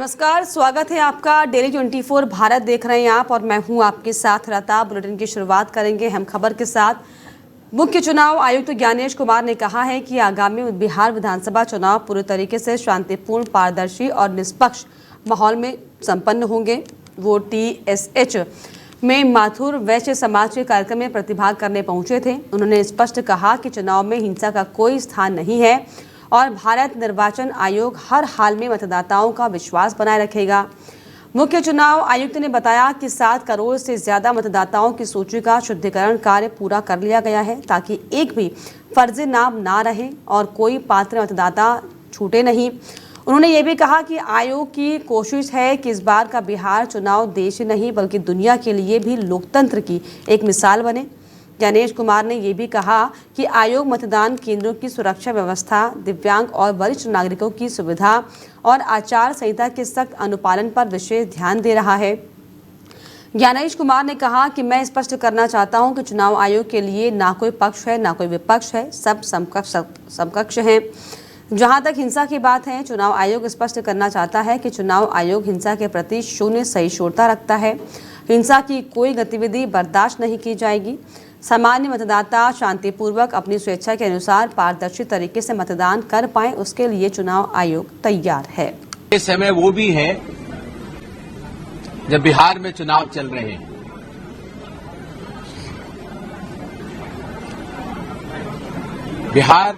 नमस्कार, स्वागत है आपका। डेली 24 भारत देख रहे हैं आप और मैं हूं आपके साथ लता। बुलेटिन की शुरुआत करेंगे हम खबर के साथ। मुख्य चुनाव आयुक्त ज्ञानेश कुमार ने कहा है कि आगामी बिहार विधानसभा चुनाव पूरे तरीके से शांतिपूर्ण, पारदर्शी और निष्पक्ष माहौल में संपन्न होंगे। वो TSH में माथुर वैश्य समाज के कार्यक्रम में प्रतिभाग करने पहुंचे थे। उन्होंने स्पष्ट कहा कि चुनाव में हिंसा का कोई स्थान नहीं है और भारत निर्वाचन आयोग हर हाल में मतदाताओं का विश्वास बनाए रखेगा। मुख्य चुनाव आयुक्त ने बताया कि 7 करोड़ से ज्यादा मतदाताओं की सूची का शुद्धिकरण कार्य पूरा कर लिया गया है ताकि एक भी फर्जी नाम ना रहे और कोई पात्र मतदाता छूटे नहीं। उन्होंने ये भी कहा कि आयोग की कोशिश है कि इस बार का बिहार चुनाव देश ही नहीं बल्कि दुनिया के लिए भी लोकतंत्र की एक मिसाल बने। ज्ञानेश कुमार ने यह भी कहा कि आयोग मतदान केंद्रों की सुरक्षा व्यवस्था, दिव्यांग और वरिष्ठ नागरिकों की सुविधा और आचार संहिता के सख्त अनुपालन पर विशेष ध्यान दे रहा है। ज्ञानेश कुमार ने कहा कि मैं स्पष्ट करना चाहता हूं कि चुनाव आयोग के लिए ना कोई पक्ष है ना कोई विपक्ष है, सब समकक्ष हैं। जहां तक हिंसा की बात है, चुनाव आयोग स्पष्ट करना चाहता है कि चुनाव आयोग हिंसा के प्रति शून्य सहिष्णुता रखता है। हिंसा की कोई गतिविधि बर्दाश्त नहीं की जाएगी। सामान्य मतदाता शांतिपूर्वक अपनी स्वेच्छा के अनुसार पारदर्शी तरीके से मतदान कर पाए, उसके लिए चुनाव आयोग तैयार है। ये समय वो भी है जब बिहार में चुनाव चल रहे हैं। बिहार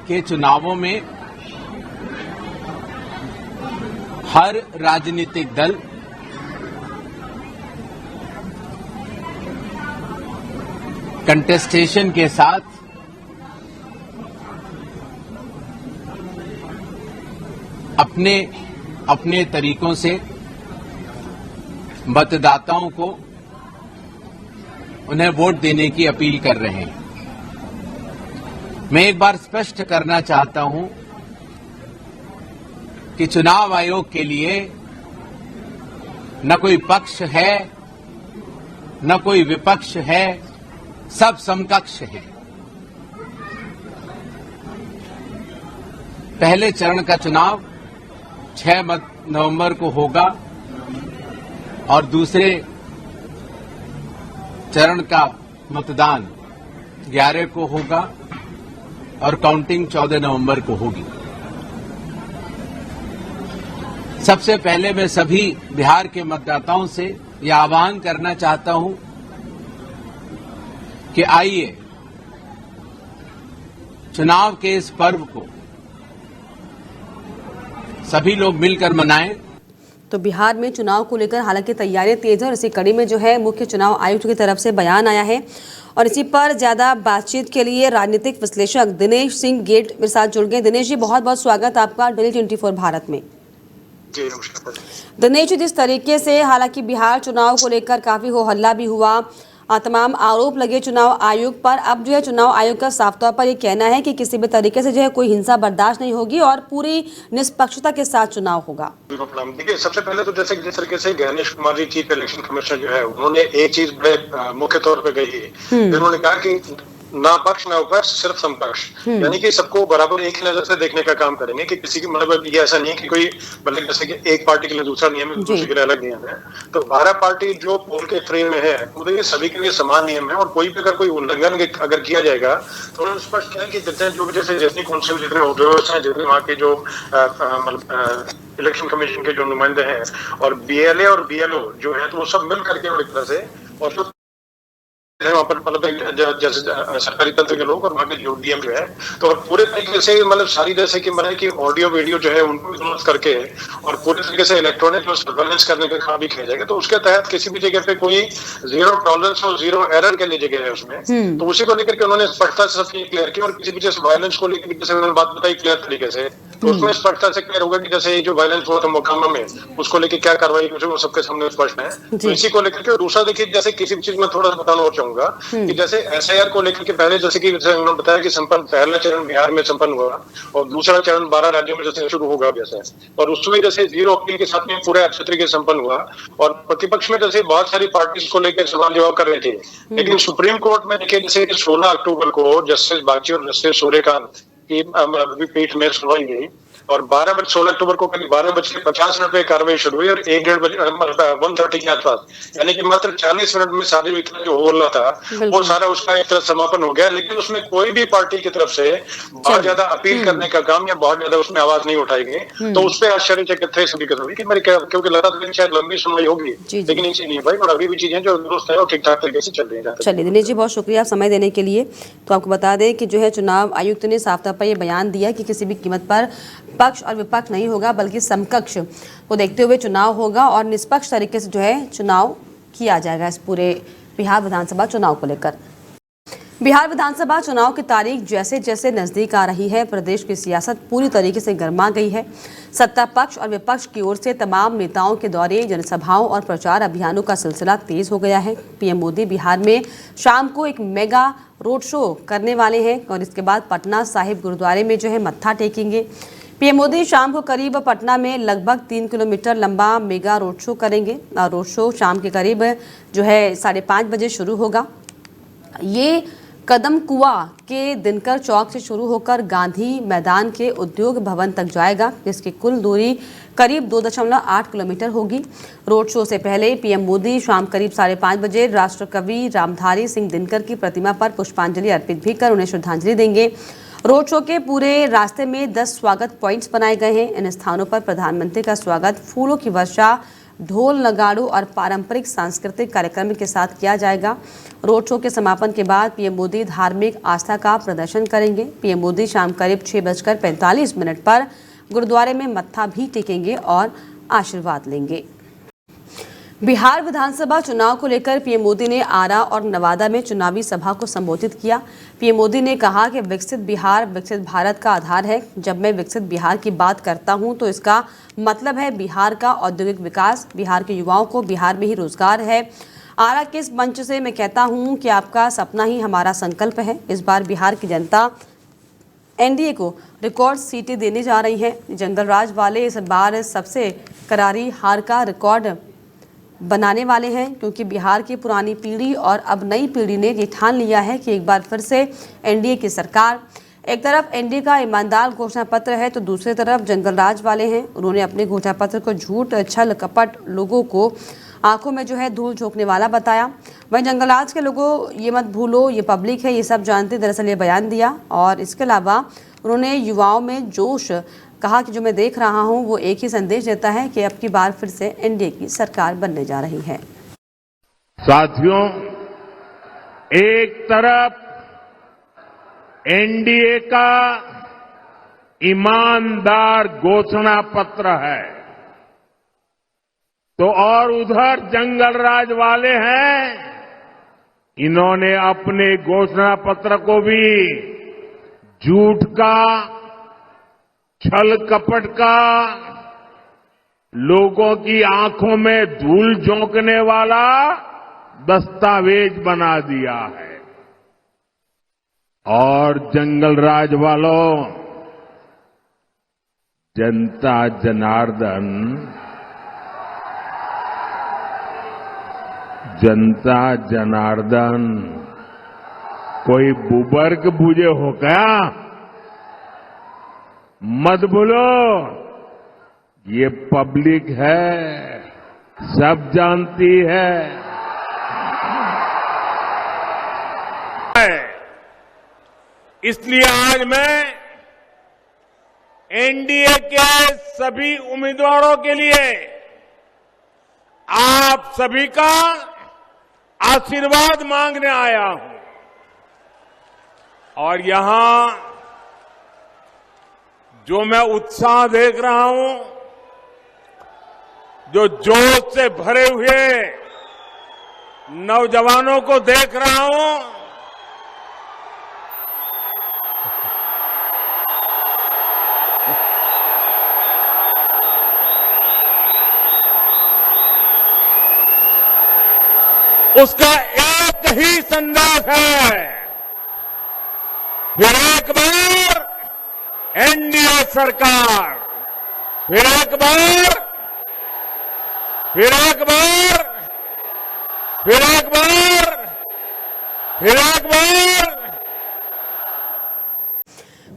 के चुनावों में हर राजनीतिक दल कंटेस्टेशन के साथ अपने अपने तरीकों से मतदाताओं को उन्हें वोट देने की अपील कर रहे हैं। मैं एक बार स्पष्ट करना चाहता हूं कि चुनाव आयोग के लिए न कोई पक्ष है न कोई विपक्ष है, सब समकक्ष है। पहले चरण का चुनाव 6 नवंबर को होगा और दूसरे चरण का मतदान 11 को होगा और काउंटिंग 14 नवंबर को होगी। सबसे पहले मैं सभी बिहार के मतदाताओं से यह आह्वान करना चाहता हूं कि आइए चुनाव के इस पर्व को सभी लोग मिलकर मनाएं। तो बिहार में चुनाव को लेकर हालांकि तैयारियां तेज हैं और इसी कड़ी में जो है मुख्य चुनाव आयुक्त की तरफ से बयान आया है और इसी पर ज्यादा बातचीत के लिए राजनीतिक विश्लेषक दिनेश सिंह गेट मेरे साथ जुड़ गए। दिनेश जी, बहुत बहुत स्वागत आपका डेली 24 भारत में। जी नमस्कार। दिनेश जी, जिस तरीके से हालांकि बिहार चुनाव को लेकर काफी हो हल्ला भी हुआ, तमाम आरोप लगे चुनाव आयोग पर, अब जो है चुनाव आयोग का साफ तौर पर ये कहना है कि किसी भी तरीके से जो है कोई हिंसा बर्दाश्त नहीं होगी और पूरी निष्पक्षता के साथ चुनाव होगा। देखिए, सबसे पहले तो जैसे जिस तरीके से Gyanesh Kumar ji chief election commissioner जो है उन्होंने एक चीज बड़े मुख्य तौर पर कही है। उन्होंने कहा कि ना पक्ष ना विपक्ष, सिर्फ समपक्ष, यानी कि सबको बराबर एक ही नजर से देखने का काम करेंगे कि किसी की मतलब ये ऐसा नहीं कि कोई मतलब जैसे कि एक पार्टी के लिए दूसरा नियम है, दूसरे के लिए अलग नियम है। तो 12 पार्टी जो पोल के फ्रेम में है मतलब ये सभी के लिए समान नियम है और कोई भी अगर कोई उल्लंघन अगर किया जाएगा तो उन्होंने स्पष्ट किया कि जितने जो जैसे जितनी काउंसिल जितने ऑब्जर्वर्स हैं, जितने वहाँ के जो मतलब इलेक्शन कमीशन के जो नुमाइंदे हैं और BLA और BLO जो है तो वो सब मिल करके एक तरह से और जो वहाँ पर मतलब जैसे सरकारी तंत्र के लोग और वहाँ के जो DM जो है तो पूरे तरीके से मतलब सारी जैसे कि मतलब कि ऑडियो वीडियो जो है उनको इग्नोर करके और पूरे तरीके से इलेक्ट्रॉनिक जो सर्वेलेंस करने का काम भी किया जाएगा। तो उसके तहत किसी भी जगह पे कोई 0 टॉलरेंस और 0 एरर के लिए जगह है उसमें। तो उसी को लेकर के उन्होंने स्पष्टता से सब चीज क्लियर की और किसी भी जैसे वायलेंस को लेकर जैसे उन्होंने बात बताई क्लियर तरीके से, तो उसमें स्पष्टता से क्लियर होगा कि जैसे जो वायलेंस हुआ था मोकामा में उसको लेकर क्या कार्रवाई वो सबके सामने स्पष्ट है। तो इसी को लेकर के दूसरा देखिए जैसे किसी भी चीज में थोड़ा सा बताना और चाहूंगा कि जैसे SIR को लेकर के पहले जैसे कि उन्होंने बताया कि संपन्न पहला चरण बिहार में संपन्न हुआ और दूसरा चरण 12 राज्यों में जैसे शुरू होगा जैसे, और उसमें जैसे 0 अपील के साथ में पूरे अच्छे तरीके से संपन्न हुआ और प्रतिपक्ष में जैसे बहुत सारी पार्टी को लेकर सवाल जवाब कर रहे थे। लेकिन सुप्रीम कोर्ट में देखिए जैसे 16 अक्टूबर को जस्टिस बागची और जस्टिस सूर्यकांत की पीठ में सुनवाई हुई और 16 अक्टूबर को करीब 12:50 पे कार्रवाई शुरू हुई और 1:30 के आसपास, यानी कि मात्र 40 मिनट में सारी इतना जो हो रहा था वो सारा उसका एक तरह समापन हो गया। लेकिन उसमें कोई भी पार्टी की तरफ से बहुत ज्यादा अपील करने का काम या बहुत ज्यादा उसमें आवाज नहीं उठाई गई, तो उस पर आश्चर्यचकित थे सभी कसम कि मेरी क्योंकि लगा था कि शायद लंबी सुनवाई होगी, लेकिन ऐसी नहीं भाई, और अभी भी चीजें जो दुरुस्त है और ठीक ठाक तरीके से चल रही है। चलिए दिनेश जी, बहुत शुक्रिया समय देने के लिए। तो आपको बता दें कि जो है चुनाव आयुक्त ने साफ तौर पर यह बयान दिया कि किसी भी कीमत पर पक्ष और विपक्ष नहीं होगा, बल्कि समकक्ष को देखते हुए चुनाव होगा और निष्पक्ष तरीके से जो है चुनाव किया जाएगा इस पूरे बिहार विधानसभा चुनाव को लेकर। बिहार विधानसभा चुनाव की तारीख जैसे जैसे नजदीक आ रही है, प्रदेश की सियासत पूरी तरीके से गर्मा गई है। सत्ता पक्ष और विपक्ष की ओर से तमाम नेताओं के दौरे, जनसभाओं और प्रचार अभियानों का सिलसिला तेज हो गया है। पीएम मोदी बिहार में शाम को एक मेगा रोड शो करने वाले हैं और इसके बाद पटना साहिब गुरुद्वारे में जो है मत्था टेकेंगे। पीएम मोदी शाम को करीब पटना में लगभग 3 किलोमीटर लंबा मेगा रोड शो करेंगे। रोड शो शाम के करीब जो है 5:30 बजे शुरू होगा। ये कदम कुआ के दिनकर चौक से शुरू होकर गांधी मैदान के उद्योग भवन तक जाएगा, जिसकी कुल दूरी करीब 2.8 किलोमीटर होगी। रोड शो से पहले पीएम मोदी शाम करीब 5:30 बजे राष्ट्रकवि रामधारी सिंह दिनकर की प्रतिमा पर पुष्पांजलि अर्पित भी कर उन्हें श्रद्धांजलि देंगे। रोड शो के पूरे रास्ते में 10 स्वागत पॉइंट्स बनाए गए हैं। इन स्थानों पर प्रधानमंत्री का स्वागत फूलों की वर्षा, ढोल नगाड़ों और पारंपरिक सांस्कृतिक कार्यक्रम के साथ किया जाएगा। रोड शो के समापन के बाद पीएम मोदी धार्मिक आस्था का प्रदर्शन करेंगे। पीएम मोदी शाम करीब 6:45 पर गुरुद्वारे में मत्था भी टेकेंगे और आशीर्वाद लेंगे। बिहार विधानसभा चुनाव को लेकर पीएम मोदी ने आरा और नवादा में चुनावी सभा को संबोधित किया। पीएम मोदी ने कहा कि विकसित बिहार विकसित भारत का आधार है। जब मैं विकसित बिहार की बात करता हूं तो इसका मतलब है बिहार का औद्योगिक विकास, बिहार के युवाओं को बिहार में ही रोजगार है। आरा के इस मंच से मैं कहता हूं कि आपका सपना ही हमारा संकल्प है। इस बार बिहार की जनता एनडीए को रिकॉर्ड सीटें देने जा रही है। जंगल राज वाले इस बार सबसे करारी हार का रिकॉर्ड बनाने वाले हैं, क्योंकि बिहार की पुरानी पीढ़ी और अब नई पीढ़ी ने ये ठान लिया है कि एक बार फिर से एनडीए की सरकार। एक तरफ एनडीए का ईमानदार घोषणा पत्र है तो दूसरी तरफ जंगल राज वाले हैं। उन्होंने अपने घोषणा पत्र को झूठ, छल, कपट, लोगों को आंखों में जो है धूल झोंकने वाला बताया। वहीं जंगल राज के लोगों ये मत भूलो, ये पब्लिक है, ये सब जानते, दरअसल ये बयान दिया। और इसके अलावा उन्होंने युवाओं में जोश कहा कि जो मैं देख रहा हूं वो एक ही संदेश देता है कि अब की बार फिर से एनडीए की सरकार बनने जा रही है। साथियों, एक तरफ एनडीए का ईमानदार घोषणा पत्र है तो और उधर जंगल राज वाले हैं, इन्होंने अपने घोषणा पत्र को भी झूठ का, छल कपट का, लोगों की आंखों में धूल झोंकने वाला दस्तावेज बना दिया है। और जंगल राज वालों, जनता जनार्दन, जनता जनार्दन कोई बुबर्ग बुझे हो क्या? मत भूलो, ये पब्लिक है, सब जानती है। इसलिए आज मैं एनडीए के सभी उम्मीदवारों के लिए आप सभी का आशीर्वाद मांगने आया हूं। और यहां जो मैं उत्साह देख रहा हूं, जो जोश से भरे हुए नौजवानों को देख रहा हूं, उसका एक ही संदेश है, फिर एक बार एनडीए सरकार, फिर एक बार, फिर एक बार, फिर एक बार, फिर एक बार।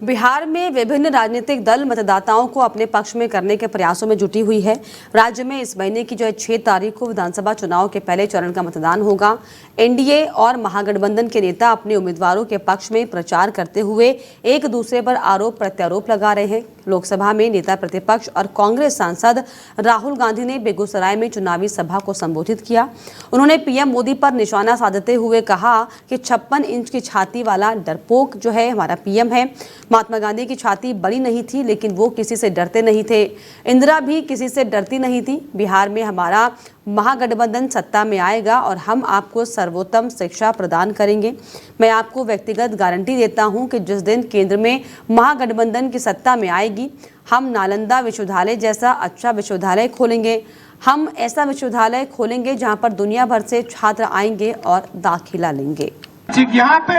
बिहार में विभिन्न राजनीतिक दल मतदाताओं को अपने पक्ष में करने के प्रयासों में जुटी हुई है। राज्य में इस महीने की 6 तारीख को विधानसभा चुनाव के पहले चरण का मतदान होगा। एनडीए और महागठबंधन के नेता अपने उम्मीदवारों के पक्ष में प्रचार करते हुए एक दूसरे पर आरोप प्रत्यारोप लगा रहे हैं। लोकसभा में नेता प्रतिपक्ष और कांग्रेस सांसद राहुल गांधी ने बेगूसराय में चुनावी सभा को संबोधित किया। उन्होंने पीएम मोदी पर निशाना साधते हुए कहा कि 56 इंच की छाती वाला डरपोक जो है हमारा पीएम है। महात्मा गांधी की छाती बड़ी नहीं थी, लेकिन वो किसी से डरते नहीं थे। इंदिरा भी किसी से डरती नहीं थी। बिहार में हमारा महागठबंधन सत्ता में आएगा और हम आपको सर्वोत्तम शिक्षा प्रदान करेंगे। मैं आपको व्यक्तिगत गारंटी देता हूं कि जिस दिन केंद्र में महागठबंधन की सत्ता में आएगी, हम नालंदा विश्वविद्यालय जैसा अच्छा विश्वविद्यालय खोलेंगे। हम ऐसा विश्वविद्यालय खोलेंगे जहां पर दुनिया भर से छात्र आएंगे और दाखिला लेंगे। यहाँ पे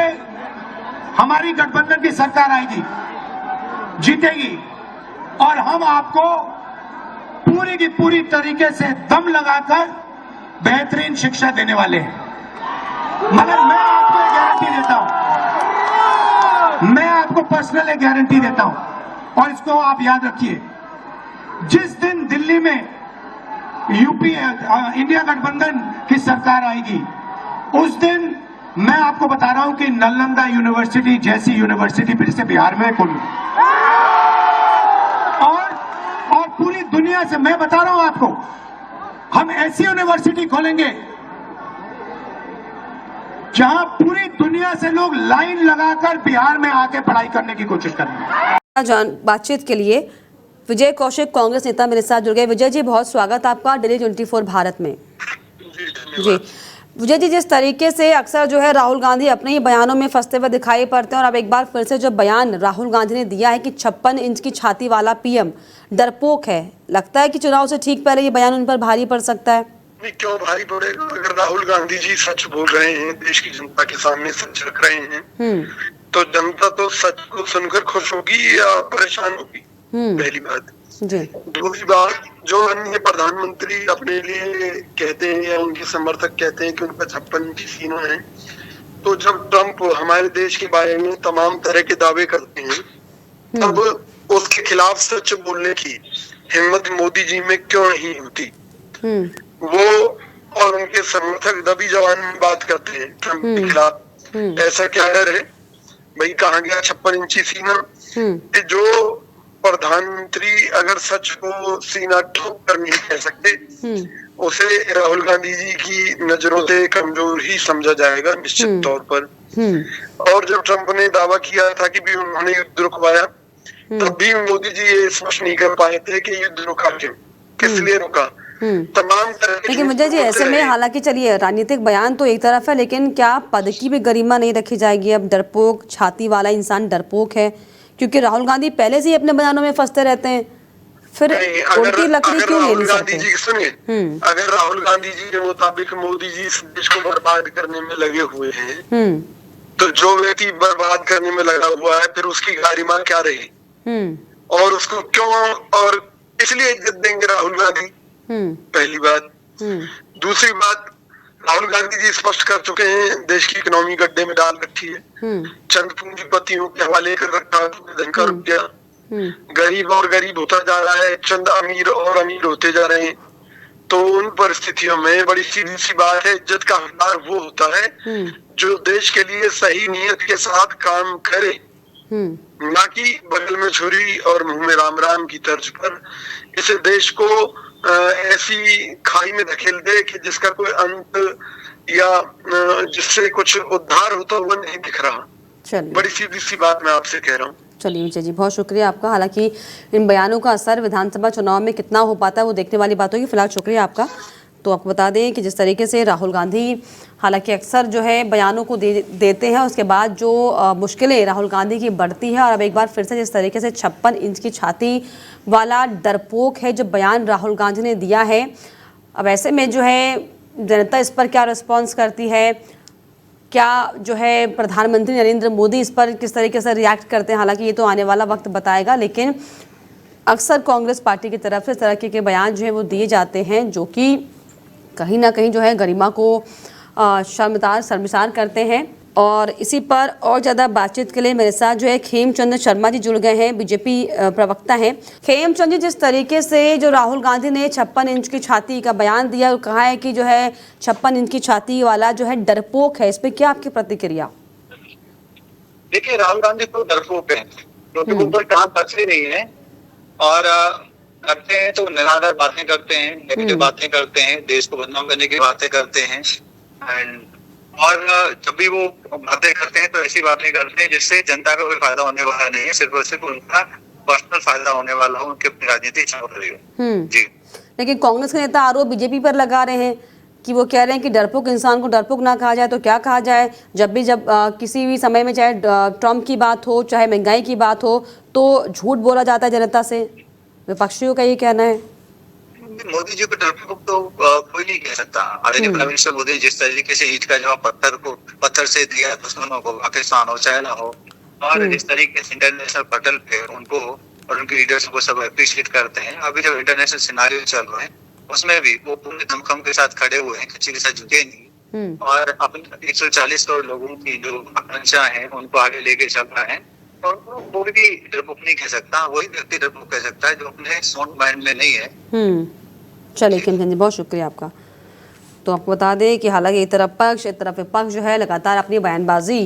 हमारी गठबंधन की सरकार आएगी, जीतेगी, और हम आपको पूरी की पूरी तरीके से दम लगाकर बेहतरीन शिक्षा देने वाले हैं। मगर मैं आपको एक गारंटी देता हूं, मैं आपको पर्सनल एक गारंटी देता हूं, और इसको आप याद रखिए। जिस दिन दिल्ली में यूपी इंडिया गठबंधन की सरकार आएगी, उस दिन मैं आपको बता रहा हूं कि नालंदा यूनिवर्सिटी जैसी यूनिवर्सिटी फिर से बिहार में खुली, और पूरी दुनिया से मैं बता रहा हूं आपको, हम ऐसी यूनिवर्सिटी खोलेंगे जहां पूरी दुनिया से लोग लाइन लगाकर बिहार में आके पढ़ाई करने की कोशिश करेंगे। बातचीत के लिए विजय कौशिक कांग्रेस नेता मेरे साथ जुड़ गए। विजय जी, बहुत स्वागत आपका डेली 24 भारत में। जी विजय जी, जिस तरीके से अक्सर जो है राहुल गांधी अपने ही बयानों में फंसते हुए दिखाई पड़ते हैं, और अब एक बार फिर से जो बयान राहुल गांधी ने दिया है कि 56 इंच की छाती वाला पीएम डरपोक है, लगता है कि चुनाव से ठीक पहले ये बयान उन पर भारी पड़ सकता है। नहीं, क्यों भारी पड़ेगा? अगर राहुल गांधी जी सच बोल रहे हैं, देश की जनता के सामने सच रख रहे हैं, तो जनता तो सच को सुनकर खुश होगी या परेशान होगी? पहली बात जी। दूसरी बात, जो अन्य प्रधानमंत्री अपने लिए कहते हैं या उनके समर्थक कहते हैं कि उनका 56 इंची सीना है, तो जब ट्रंप हमारे देश के बारे में तमाम तरह के दावे करते हैं, तब उसके खिलाफ सच बोलने की हिम्मत मोदी जी में क्यों नहीं होती? वो और उनके समर्थक दबी जबान में बात करते हैं ट्रंप के खिलाफ। ऐसा क्या डर है भाई? कहाँ गया 56 इंची सीना? जो प्रधानमंत्री अगर सच को सीना ठोक कर नहीं कह सकते, उसे राहुल गांधी जी की नजरों से कमजोर ही समझा जाएगा निश्चित तौर पर। और जब ट्रंप ने दावा किया था कि भी उन्होंने युद्ध रुकवाया, तब भी मोदी जी ये स्पष्ट नहीं कर पाए थे कि युद्ध रुका क्यों, किस लिए रुका। तमाम तरह के लेकिन विजय जी, ऐसे में हालांकि चलिए राजनीतिक बयान तो एक तरफ है, लेकिन क्या पद की भी गरिमा नहीं रखी जाएगी? अब डरपोक, छाती वाला इंसान डरपोक है, क्योंकि राहुल गांधी पहले से ही अपने बयानों में फंसते रहते हैं, फिर उल्टी लकड़ी क्यों ले सकते? सुनिए, अगर राहुल गांधी जी के मुताबिक मोदी जी इस देश को बर्बाद करने में लगे हुए हैं, तो जो व्यक्ति बर्बाद करने में लगा हुआ है, फिर उसकी गरिमा क्या रही? और उसको क्यों और इसलिए इज्जत देंगे राहुल गांधी? पहली बात। दूसरी बात, राहुल गांधी जी स्पष्ट कर चुके हैं देश की इकोनॉमी गड्ढे में डाल रखी है, चंद पूंजीपतियों के हवाले कर रखा, धन का रुक गया, गरीब और गरीब होता जा रहा है, चंद अमीर और अमीर होते जा रहे हैं। तो उन परिस्थितियों में बड़ी सीधी सी बात है, इज्जत का हकदार वो होता है जो देश के लिए सही नीयत के साथ काम करे, ना कि बगल में छुरी और मुंह में राम राम की तर्ज पर इस देश को ऐसी खाई में धकेल दे कि जिसका कोई अंत या जिससे कुछ उद्धार होता हुआ नहीं दिख रहा। बड़ी सीधी सी बात मैं आपसे कह रहा हूँ। चलिए विजय जी, बहुत शुक्रिया आपका। हालांकि इन बयानों का असर विधानसभा चुनाव में कितना हो पाता है वो देखने वाली बात होगी। फिलहाल शुक्रिया आपका। तो आपको बता दें कि जिस तरीके से राहुल गांधी हालांकि अक्सर जो है बयानों को देते हैं, उसके बाद जो मुश्किलें राहुल गांधी की बढ़ती है, और अब एक बार फिर से जिस तरीके से 56 इंच की छाती वाला डरपोक है जो बयान राहुल गांधी ने दिया है, अब ऐसे में जो है जनता इस पर क्या रिस्पॉन्स करती है, क्या जो है प्रधानमंत्री नरेंद्र मोदी इस पर किस तरीके से रिएक्ट करते हैं, हालांकि ये तो आने वाला वक्त बताएगा। लेकिन अक्सर कांग्रेस पार्टी की तरफ से इस तरह के बयान जो है वो दिए जाते हैं, जो कि कहीं ना कहीं जो है गरिमा को शर्मसार करते हैं। और इसी पर और ज़्यादा बातचीत के लिए मेरे साथ जो है खेमचंद शर्मा जी जुड़ गए हैं, बीजेपी प्रवक्ता हैं। खेमचंद जी, जिस तरीके से जो राहुल गांधी ने 56 इंच की छाती का बयान दिया और कहा है कि जो है 56 इंच की छाती वाला जो है डरपोक है, इस पर क्या आपकी प्रतिक्रिया? देखिए, राहुल गांधी तो डरपोक है क्योंकि वो कोई काम करते नहीं है और करते हैं तो निराधार बातें करते हैं, नेगेटिव बातें करते हैं, देश को बदनाम करने की बातें करते हैं। और जब भी वो बातें करते हैं तो ऐसी बातें करते हैं जिससे जनता का कोई फायदा होने वाला नहीं है, सिर्फ और सिर्फ उनका पर्सनल फायदा होने वाला हो, उनकी अपनी राजनीति इच्छा हो रही हो। जी, लेकिन कांग्रेस के नेता आरोप बीजेपी पर लगा रहे हैं कि वो कह रहे हैं कि डरपोक इंसान को डरपोक ना कहा जाए तो क्या कहा जाए। जब किसी भी समय में चाहे ट्रम्प की बात हो, चाहे महंगाई की बात हो, तो झूठ बोला जाता है जनता से। विपक्षियों का ये कहना है। मोदी जी को डरपोक तो कोई नहीं कह सकता। आदरणीय प्राइम मिनिस्टर मोदी जिस तरीके से ईंट का जवाब पत्थर से दिया दुश्मनों को, पाकिस्तान हो चाइना हो, और जिस तरीके से इंटरनेशनल पटल पे उनको और उनके लीडर्स को सब अप्रिशिएट करते हैं। अभी जब इंटरनेशनल सिनारियो चल रहे हैं उसमें भी वो पूरे दमखम के साथ खड़े हुए हैं, किसी के साथ झुके नहीं, और अपने 140 करोड़ लोगों की जो आकांक्षा है उनको आगे लेके चल रहे हैं। और वो भी डरपोक नहीं कह सकता, वही व्यक्ति डरपोक कह सकता है जो अपने साउंड माइंड में नहीं है। चलिए खेमचंद जी, बहुत शुक्रिया आपका। तो आपको बता दें कि हालांकि एक तरफ पक्ष एक तरफ विपक्ष जो है लगातार अपनी बयानबाजी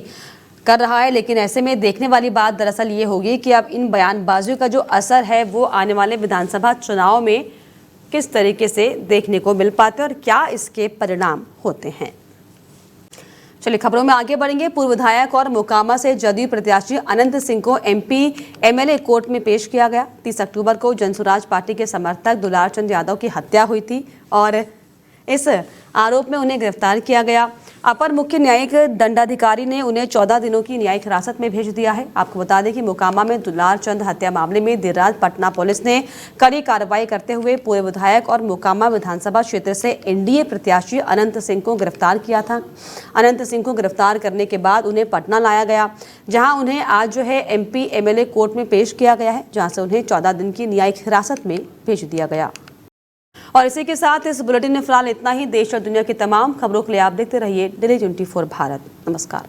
कर रहा है, लेकिन ऐसे में देखने वाली बात दरअसल ये होगी कि अब इन बयानबाजियों का जो असर है वो आने वाले विधानसभा चुनाव में किस तरीके से देखने को मिल पाते हैं और क्या इसके परिणाम होते हैं। चलिए खबरों में आगे बढ़ेंगे। पूर्व विधायक और मोकामा से जदयू प्रत्याशी अनंत सिंह को एमपी एमएलए कोर्ट में पेश किया गया। 30 अक्टूबर को जनसुराज पार्टी के समर्थक दुलार चंद यादव की हत्या हुई थी और इस आरोप में उन्हें गिरफ्तार किया गया। अपर मुख्य न्यायिक दंडाधिकारी ने उन्हें 14 दिनों की न्यायिक हिरासत में भेज दिया है। आपको बता दें कि मोकामा में दुलार चंद हत्या मामले में देर रात पटना पुलिस ने कड़ी कार्रवाई करते हुए पूर्व विधायक और मोकामा विधानसभा क्षेत्र से एनडीए प्रत्याशी अनंत सिंह को गिरफ्तार किया था। अनंत सिंह को गिरफ्तार करने के बाद उन्हें पटना लाया गया, जहां उन्हें आज जो है एमपी एमएलए कोर्ट में पेश किया गया है, जहां से उन्हें 14 दिन की न्यायिक हिरासत में भेज दिया गया। और इसी के साथ इस बुलेटिन में फिलहाल इतना ही। देश और दुनिया की तमाम खबरों के लिए आप देखते रहिए डेली 24 भारत। नमस्कार।